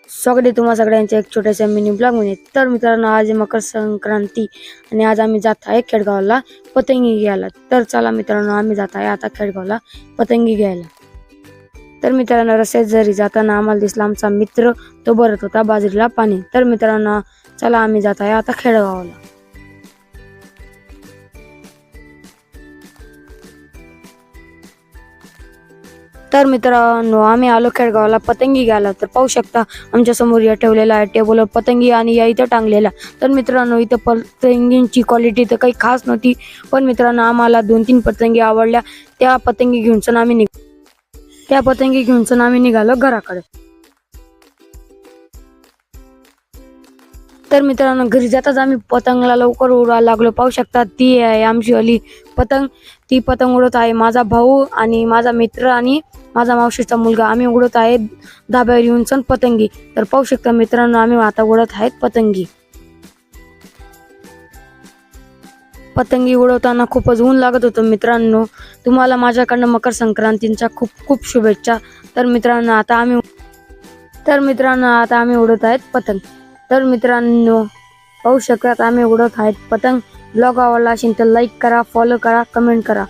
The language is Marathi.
स्वागत आहे तुम्हा सगळ्यांच्या एक छोट्याशा मिनी ब्लॉग मध्ये। तर मित्रांनो, आज मकर संक्रांती आणि आज आम्ही जात आहे खेडगावला पतंगी घ्यायला। तर चला मित्रांनो, आम्ही जात आहे आता खेडगावला पतंगी घ्यायला। तर मित्रांनो, रस्त्यात जरी जाताना आम्हाला दिसला आमचा मित्र, तो भरत होता बाजरीला पाणी। तर मित्रांनो, चला आम्ही जात आहे आता खेडगावला। तर मित्रांनो, आम्ही आलो खेडगावला पतंगी घ्यायला। तर पाहू शकता आमच्या समोर या ठेवलेला आहे टेबलवर पतंगी आणि या इथं टांगलेला। तर मित्रांनो, इथं पतंगींची क्वालिटी तर काही खास नव्हती, पण मित्रांनो आम्हाला 2-3 पतंगी आवडल्या। त्या पतंगी घेऊन आम्ही निघालो घराकडे। तर मित्रांनो, घरी जाताच आम्ही पतंगला लवकर उडायला लागलो। पाहू शकता ती आहे आमची वाली पतंग। ती पतंग उडत आहे माझा भाऊ आणि माझा मित्र आणि माझा मावशीचा मुलगा। आम्ही उडत आहे धाब्यावर येऊन पतंगी। तर पाहू शकता मित्रांनो, आम्ही आता उडत आहेत पतंगी। पतंगी उडवताना खूपच ऊन लागत होतं मित्रांनो। तुम्हाला माझ्याकडनं मकर संक्रांतीच्या खूप खूप शुभेच्छा। तर मित्रांनो, आता आम्ही उडत आहेत पतंग। तर मित्रांनो, पाहू शकता आम्ही उडत आहेत पतंग। ब्लॉग आवडला असेल तर लाईक करा, फॉलो करा, कमेंट करा।